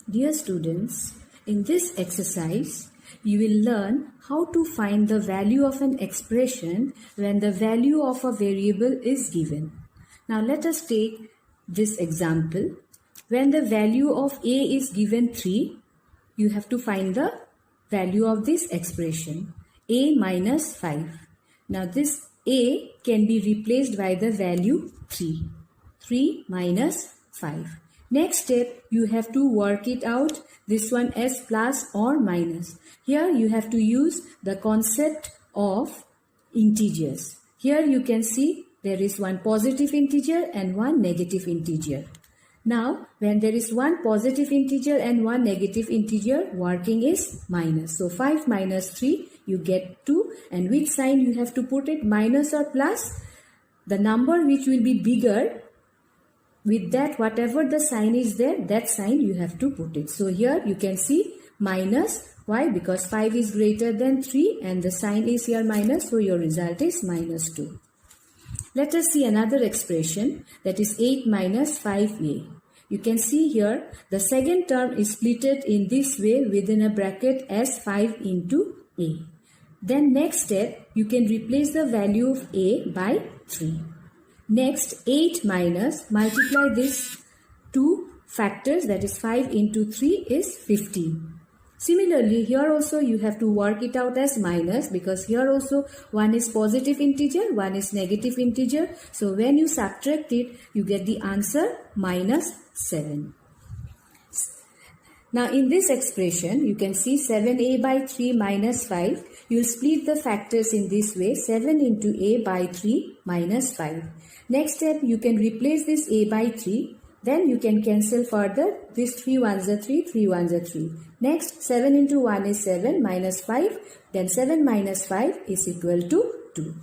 Dear students, in this exercise, you will learn how to find the value of an expression when the value of a variable is given. Now let us take this example. When the value of a is given 3, you have to find the value of this expression, a minus 5. Now this a can be replaced by the value 3. 3 minus 5. Next step, you have to work it out, this one as plus or minus. Here you have to use the concept of integers. Here you can see there is one positive integer and one negative integer. Now, when there is one positive integer and one negative integer, working is minus. So 5 minus 3, you get 2. And which sign you have to put it, minus or plus? The number which will be bigger, with that whatever the sign is there, that sign you have to put it. So here you can see minus. Why? Because 5 is greater than 3 and the sign is here minus. So your result is minus 2. Let us see another expression, that is 8 minus 5a. You can see here the second term is splitted in this way within a bracket as 5 into a. Then next step, you can replace the value of a by 3. Next, 8 minus, multiply this two factors, that is 5 into 3 is 15. Similarly, here also you have to work it out as minus, because here also one is positive integer, one is negative integer. So when you subtract it, you get the answer minus 7. Now in this expression, you can see 7a by 3 minus 5. You will split the factors in this way, 7 into a by 3 minus 5. Next step, you can replace this a by 3. Then you can cancel further. This 3 ones are 3, 3 ones are 3. Next, 7 into 1 is 7 minus 5. Then 7 minus 5 is equal to 2.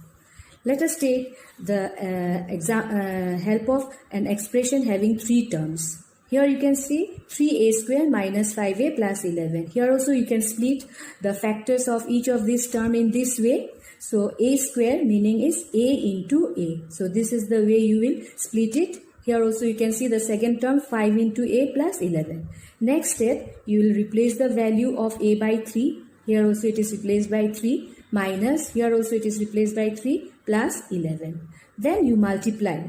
Let us take the help of an expression having 3 terms. Here you can see 3a square minus 5a plus 11. Here also you can split the factors of each of these terms in this way. So a square meaning is a into a. So this is the way you will split it. Here also you can see the second term, 5 into a plus 11. Next step, you will replace the value of a by 3. Here also it is replaced by 3 minus, here also it is replaced by 3 plus 11. Then you multiply.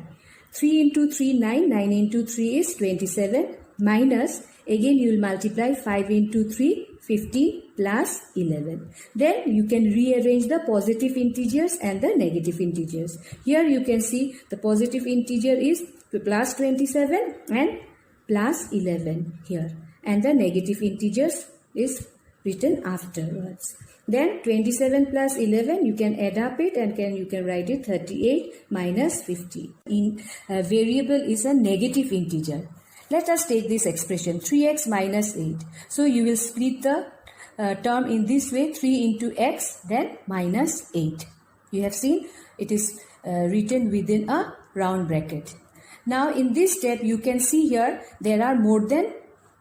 3 into 3, 9. 9 into 3 is 27. Minus, again you will multiply 5 into 3, 15 plus 11. Then you can rearrange the positive integers and the negative integers. Here you can see the positive integer is plus 27 and plus 11 here. And the negative integers is written afterwards. Then 27 plus 11, you can add up it and you can write it 38 minus 50. Variable is a negative integer. Let us take this expression 3x minus 8. So you will split the term in this way, 3 into x, then minus 8. You have seen it is written within a round bracket. Now in this step you can see here there are more than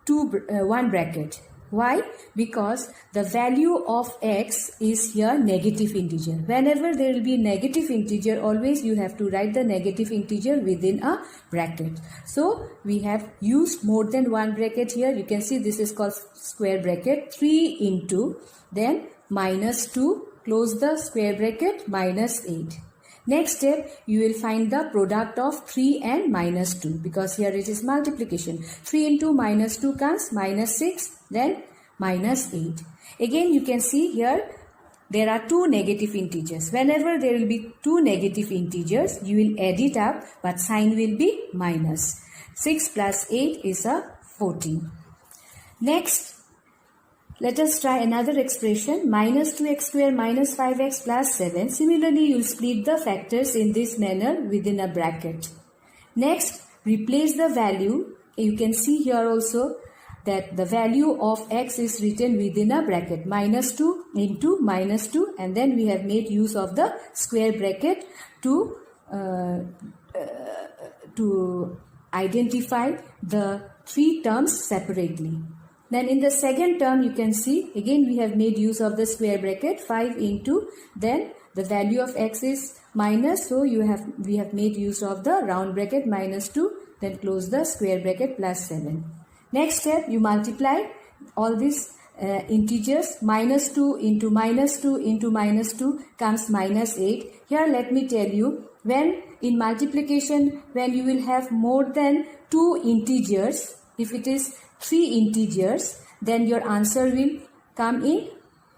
one bracket. Why? Because the value of x is here negative integer. Whenever there will be negative integer, always you have to write the negative integer within a bracket. So we have used more than one bracket here. You can see this is called square bracket. 3 into, then minus 2, close the square bracket, minus 8. Next step, you will find the product of 3 and minus 2, because here it is multiplication. 3 into minus 2 comes minus 6, then minus 8. Again you can see here there are two negative integers. Whenever there will be two negative integers, you will add it up, but sign will be minus. 6 plus 8 is a 14. Next, let us try another expression, minus 2x square minus 5x plus 7. Similarly, you will split the factors in this manner within a bracket. Next, replace the value. You can see here also that the value of x is written within a bracket, minus 2 into minus 2, and then we have made use of the square bracket to identify the 3 terms separately. Then in the second term, you can see again we have made use of the square bracket, 5 into, then the value of x is minus, so we have made use of the round bracket, minus 2, then close the square bracket, plus 7. Next step, you multiply all these integers. Minus 2 into minus 2 into minus 2 comes minus 8. Here let me tell you, when in multiplication, when you will have more than 2 integers, if it is 3 integers, then your answer will come in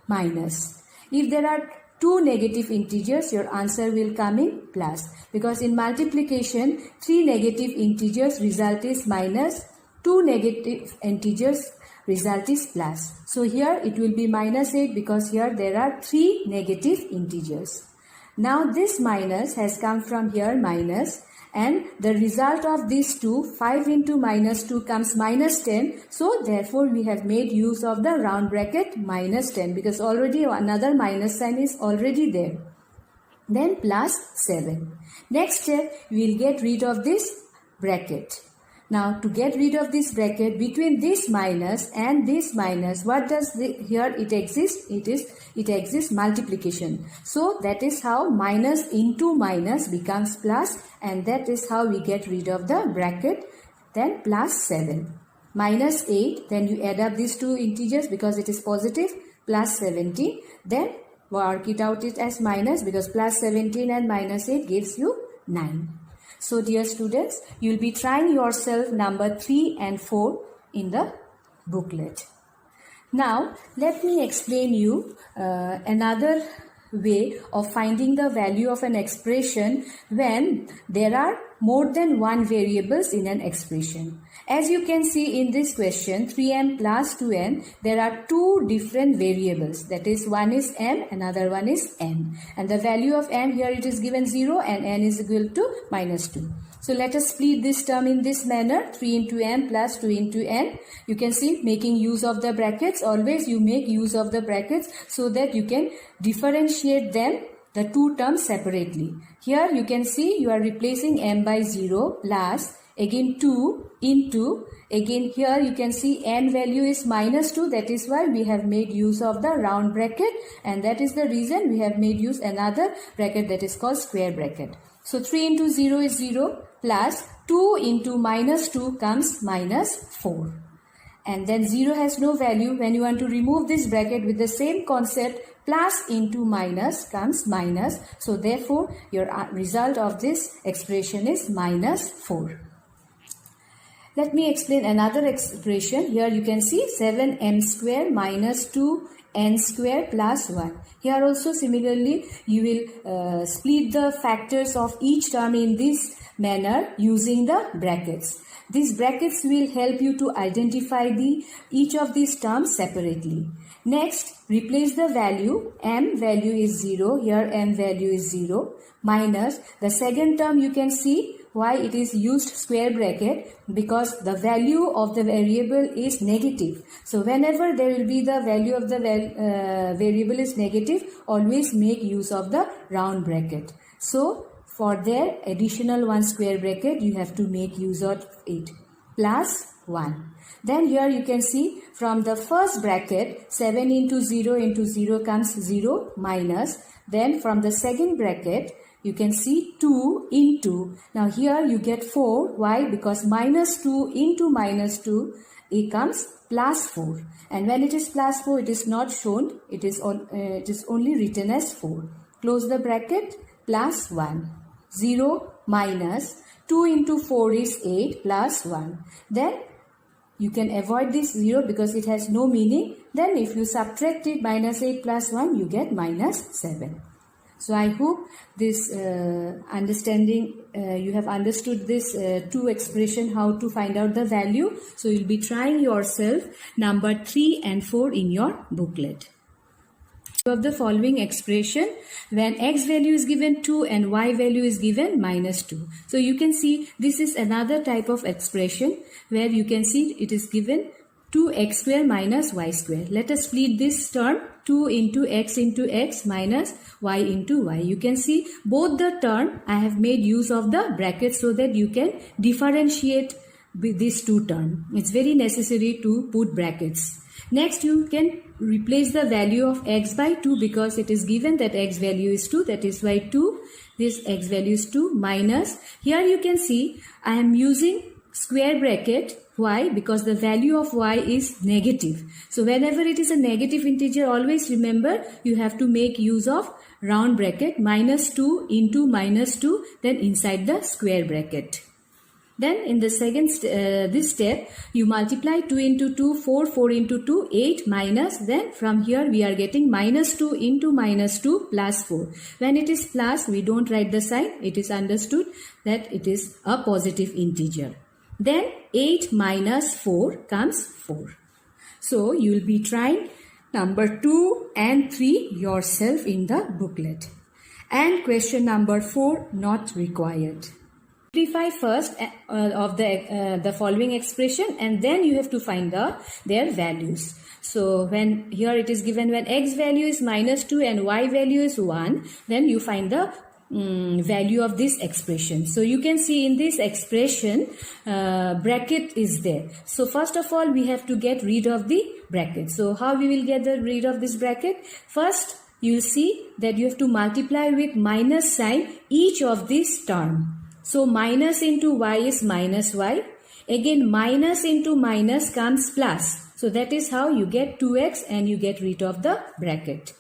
minus. If there are 2 negative integers, your answer will come in plus. Because in multiplication, 3 negative integers result is minus, 2 negative integers result is plus. So here it will be minus 8 because here there are 3 negative integers. Now this minus has come from here minus, and the result of these two, 5 into minus 2 comes minus 10. So therefore we have made use of the round bracket minus 10 because already another minus sign is already there. Then plus 7. Next step, we will get rid of this bracket. Now to get rid of this bracket, between this minus and this minus, what does here it exists? It exists multiplication. So that is how minus into minus becomes plus, and that is how we get rid of the bracket. Then plus 7. Minus 8, then you add up these two integers because it is positive, plus 17. Then work it out as minus because plus 17 and minus 8 gives you 9. So dear students, you will be trying yourself number 3 and 4 in the booklet. Now let me explain you another way of finding the value of an expression when there are more than one variables in an expression. As you can see in this question, 3m plus 2n, there are two different variables. That is, one is m, another one is n. And the value of m here it is given 0 and n is equal to minus 2. So let us split this term in this manner, 3 into m plus 2 into n. You can see making use of the brackets. Always you make use of the brackets so that you can differentiate them, the two terms separately. Here you can see you are replacing m by 0 plus again 2 into, again here you can see n value is minus 2, that is why we have made use of the round bracket, and that is the reason we have made use another bracket that is called square bracket. So 3 into 0 is 0 plus 2 into minus 2 comes minus 4. And then 0 has no value. When you want to remove this bracket with the same concept, plus into minus comes minus. So therefore your result of this expression is minus 4. Let me explain another expression. Here you can see 7m square minus 2n square plus 1. Here also similarly you will split the factors of each term in this manner using the brackets. These brackets will help you to identify each of these terms separately. Next, replace the value. M value is 0. Here m value is 0. Minus the second term, you can see why it is used square bracket, because the value of the variable is negative. So whenever there will be the value of the variable is negative, always make use of the round bracket. So for their additional one square bracket, you have to make use of it. Plus 1. Then here you can see from the first bracket, 7 into 0 comes 0 minus. Then from the second bracket, you can see 2 into. Now here you get 4. Why? Because minus 2 into minus 2, it comes plus 4. And when it is plus 4, it is not shown. It is only written as 4. Close the bracket. Plus 1. 0 minus 2 into 4 is 8 plus 1. Then you can avoid this 0 because it has no meaning. Then if you subtract it, minus 8 plus 1, you get minus 7. So I hope this you have understood this two expression, how to find out the value. So you'll be trying yourself number 3 and 4 in your booklet. Of the following expression, when x value is given 2 and y value is given minus 2. So you can see this is another type of expression where you can see it is given 2x square minus y square. Let us split this term, 2 into x minus y into y. You can see both the term I have made use of the brackets so that you can differentiate with these two terms. It's very necessary to put brackets. Next, you can replace the value of x by 2 because it is given that x value is 2. That is why 2, this x value is 2 minus. Here you can see I am using square bracket Why? Because the value of y is negative. So whenever it is a negative integer, always remember you have to make use of round bracket, -2 into -2, then inside the square bracket. Then in the second this step, you multiply 2 into 2, 4, 4 into 2, 8 minus, then from here we are getting -2 into -2 plus 4. When it is plus, we don't write the sign. It is understood that it is a positive integer. Then 8 minus 4 comes 4. So you will be trying number 2 and 3 yourself in the booklet. And question number 4 not required. Simplify first of the following expression, and then you have to find their values. So when here it is given when x value is -2 and y value is 1, then you find the value of this expression. So you can see in this expression bracket is there. So first of all we have to get rid of the bracket. So how we will get rid of this bracket? First you will see that you have to multiply with minus sign each of this term. So minus into y is minus y. Again minus into minus comes plus. So that is how you get 2x and you get rid of the bracket.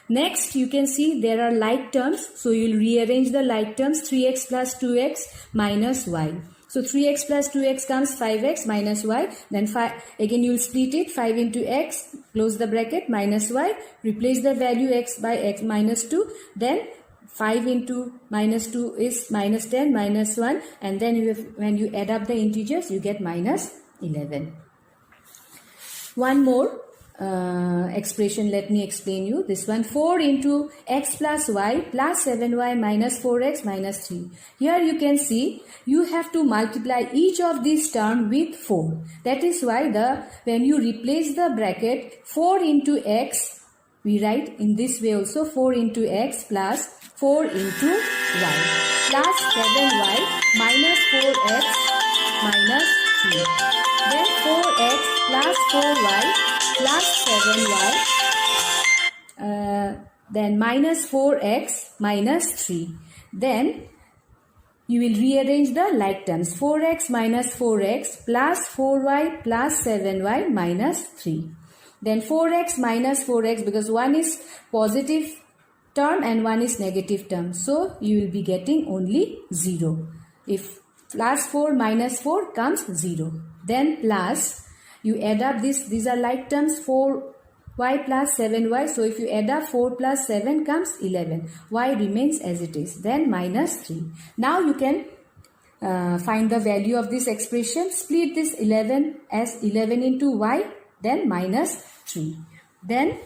Next you can see there are like terms. So you will rearrange the like terms. 3x plus 2x minus y. So 3x plus 2x comes 5x minus y. Then 5, again you will split it. 5 into x, close the bracket, minus y. Replace the value x by x minus 2. Then 5 into minus 2 is minus 10 minus 1, and then you have, when you add up the integers you get minus 11. One more expression, let me explain you this one. 4 into x plus y plus 7y minus 4x minus 3. Here you can see you have to multiply each of these terms with 4. That is why when you replace the bracket 4 into x, we write in this way also, 4 into x plus 4 into y plus 7y minus 4x minus 3. Then 4x plus 4y plus 7y, then minus 4x minus 3. Then you will rearrange the like terms. 4x minus 4x plus 4y plus 7y minus 3. Then 4x minus 4x, because one is positive term and one is negative term. So you will be getting only 0. If plus 4 minus 4 comes 0. Then plus, you add up this, these are like terms, 4y plus 7y. So if you add up 4 plus 7 comes 11. Y remains as it is. Then minus 3. Now you can find the value of this expression. Split this 11 as 11 into y. Then minus 3. Then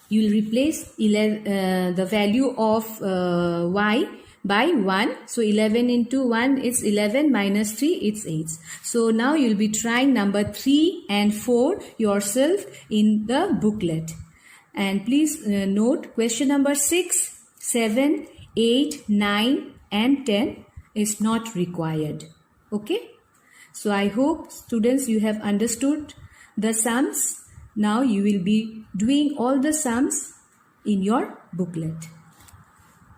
you will replace the value of y by 1. So 11 into 1 is 11 minus 3 it's 8. So now you will be trying number 3 and 4 yourself in the booklet. And please note question number 6, 7, 8, 9 and 10 is not required. Okay. So I hope students you have understood the sums. Now you will be doing all the sums in your booklet.